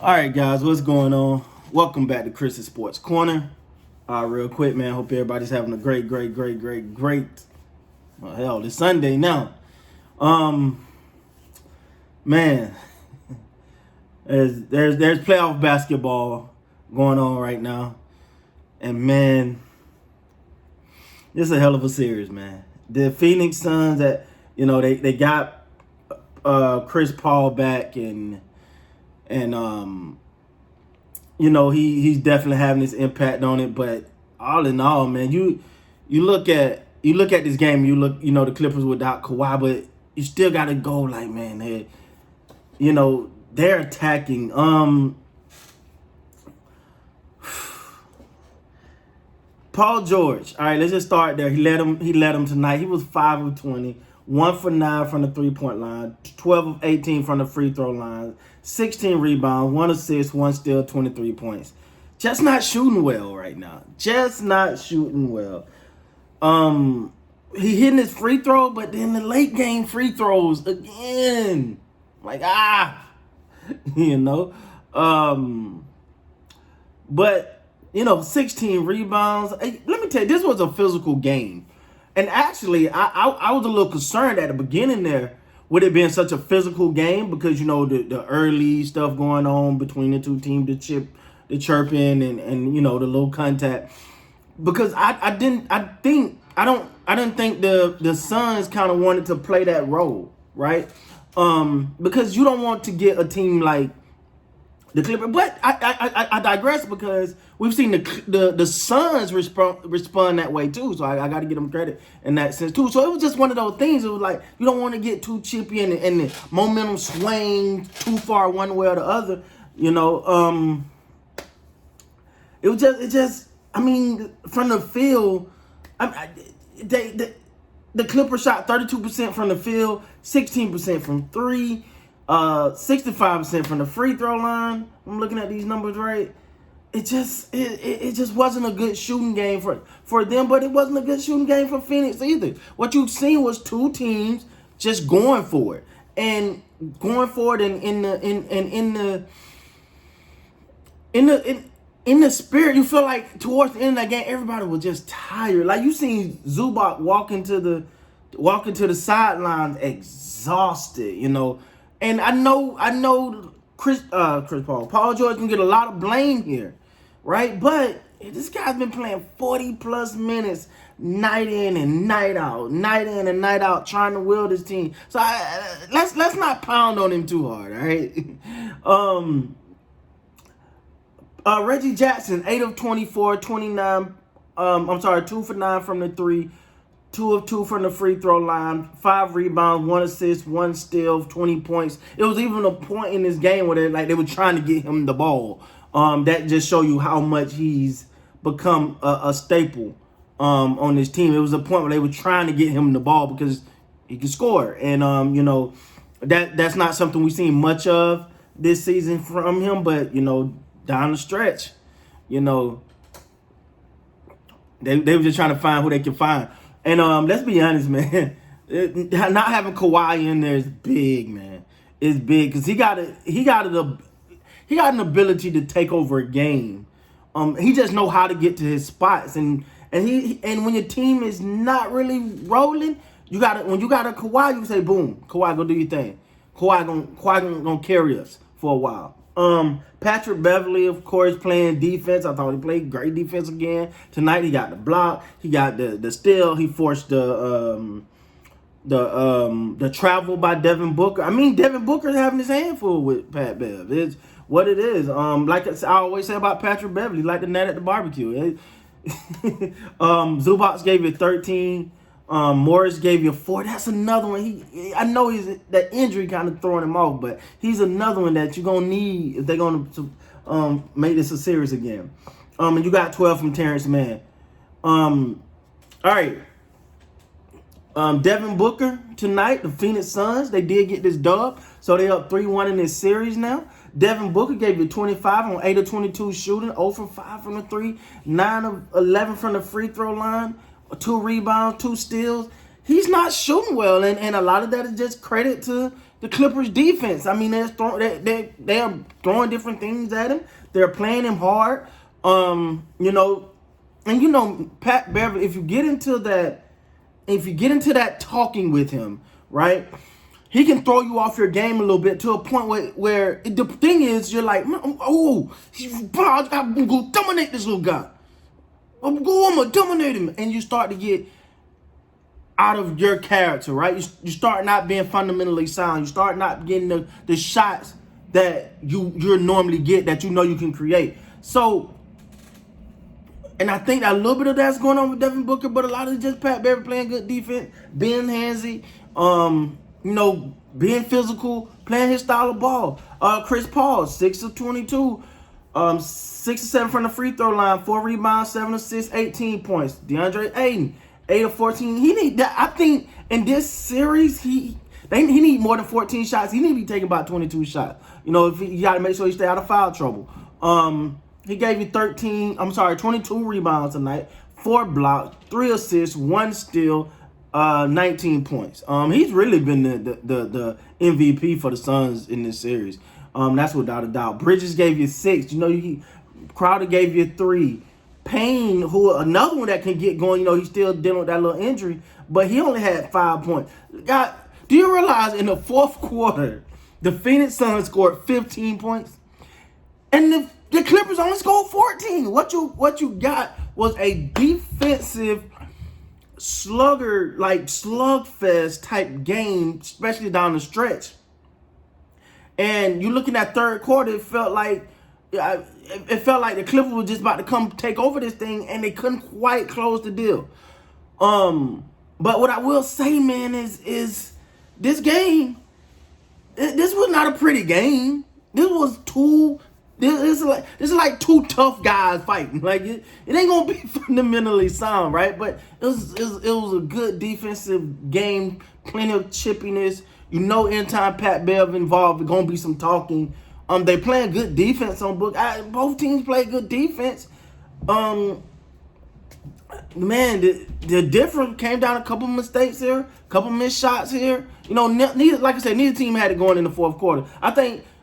All right, guys, what's going on? Welcome back to Chris's Sports Corner. Real quick, man. Hope everybody's having a great. Well, hell, it's Sunday now. Um, man, there's playoff basketball going on right now, and man, this is a hell of a series, man. The Phoenix Suns that they got Chris Paul back and he's definitely having this impact on it. But all in all, man, you look at this game. You look, the Clippers without Kawhi, but you still got to go like, man, they're attacking. Paul George. All right, let's just start there. He led him tonight. He was 5 of 20, 1 for 9 from the 3-point line, 12 of 18 from the free throw line, 16 rebounds, 1 assist, 1 steal, 23 points. Just not shooting well right now. Just not shooting well. He hitting his free throw, but then the late game free throws again. Like, But 16 rebounds. Hey, let me tell you, this was a physical game. And actually, I was a little concerned at the beginning there with it being such a physical game because, the early stuff going on between the two teams, the chirping and the little contact. Because I didn't think the Suns kind of wanted to play that role, right? Because you don't want to get a team like the Clippers, but I digress because we've seen the Suns respond that way too. So I got to give them credit in that sense too. So it was just one of those things. It was like you don't want to get too chippy and the momentum swing too far one way or the other. It just. I mean, from the field, the Clippers shot 32% from the field, 16% from three. 65% from the free throw line. I'm looking at these numbers right. It just wasn't a good shooting game for them, but it wasn't a good shooting game for Phoenix either. What you've seen was two teams just going for it and in the spirit. You feel like towards the end of that game, everybody was just tired. Like you seen Zubac walking to the sidelines exhausted. And I know Paul George can get a lot of blame here, right? But this guy's been playing 40+ minutes night in and night out, trying to will this team. So let's not pound on him too hard, all right? Reggie Jackson, 8 of 24, 29. 2 for 9 from the 3. 2 of 2 from the free throw line, 5 rebounds, 1 assist, 1 steal, 20 points. It was even a point in this game where they were trying to get him the ball. That just show you how much he's become a staple on this team. It was a point where they were trying to get him the ball because he could score. And that's not something we've seen much of this season from him, but down the stretch, they were just trying to find who they could find. And let's be honest, man. Not having Kawhi in there is big, man. It's big because he got an ability to take over a game. He just know how to get to his spots, and when your team is not really rolling, when you got a Kawhi, you say, boom, Kawhi, go do your thing. Kawhi gonna carry us for a while. Patrick Beverly, of course, playing defense. I thought he played great defense again. Tonight he got the block. He got the steal. He forced the travel by Devin Booker. I mean, Devin Booker's having his hand full with Pat Bev. It's what it is. Like I always say about Patrick Beverly, like the net at the barbecue. Zubac gave you 13. Morris gave you 4. That's another one. I know that injury kind of throwing him off, but he's another one that you're gonna need if they're gonna make this a series again. And you got 12 from Terrence Mann. All right. Devin Booker tonight, the Phoenix Suns, they did get this dub, so they up 3-1 in this series now. Devin Booker gave you 25 on 8 of 22 shooting, 0 for 5 from the 3, 9 of 11 from the free throw line. 2 rebounds, 2 steals. He's not shooting well, and a lot of that is just credit to the Clippers defense. I mean, they are throwing different things at him. They're playing him hard. You know, and you know, Pat Beverly, if you get into that talking with him, right? He can throw you off your game a little bit to a point where the thing is, you're like, oh, I'm going to dominate this little guy. I'm going to dominate him. And you start to get out of your character, right? You start not being fundamentally sound. You start not getting the shots that you normally get, that you know you can create. So, and I think that a little bit of that's going on with Devin Booker, but a lot of it just Pat Beverly playing good defense, being handsy, you know, being physical, playing his style of ball. Chris Paul, 6 of 22, 6 of 7 from the free throw line, 4 rebounds, 7 assists, 18 points. DeAndre Ayton, 8 of 14. He need that. I think in this series, he need more than 14 shots. He need to be taking about 22 shots. You know, if you got to make sure he stay out of foul trouble. He gave you 22 rebounds tonight, 4 blocks, 3 assists, 1 steal, 19 points. He's really been the MVP for the Suns in this series. That's without a doubt. Bridges gave you 6. You know, Crowder gave you 3. Payne, who another one that can get going, you know, he's still dealing with that little injury, but he only had 5 points. God, do you realize in the fourth quarter, the Phoenix Suns scored 15 points? And the Clippers only scored 14. What you got was a defensive slugfest type game, especially down the stretch. And you looking at third quarter, it felt like the Clippers were just about to come take over this thing, and they couldn't quite close the deal. But what I will say, man, is this game, this was not a pretty game. This is like two tough guys fighting. Like it ain't gonna be fundamentally sound, right? But it was a good defensive game, plenty of chippiness. You know, anytime Pat Bev involved, there's gonna be some talking. They playing good defense on Book. Both teams play good defense. Man, the difference came down a couple mistakes here, a couple missed shots here. You know, neither team had it going in the fourth quarter. I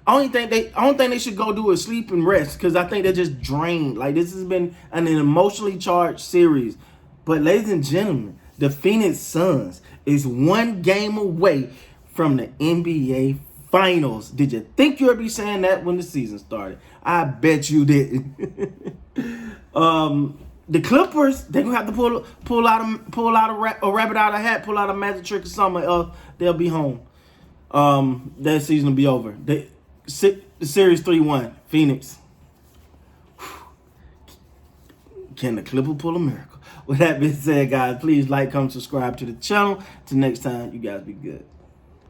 don't think they should go do is sleep and rest, because I think they're just drained. Like, this has been an emotionally charged series. But ladies and gentlemen, the Phoenix Suns is 1 game away from the NBA Finals. Did you think you would be saying that when the season started? I bet you didn't. The Clippers, they're gonna have to pull out a rabbit out of a hat, pull out a magic trick or something, else they'll be home. That season will be over. The series 3-1, Phoenix. Can the Clippers pull a miracle? With that being said, guys, please like, comment, subscribe to the channel. Till next time, you guys be good.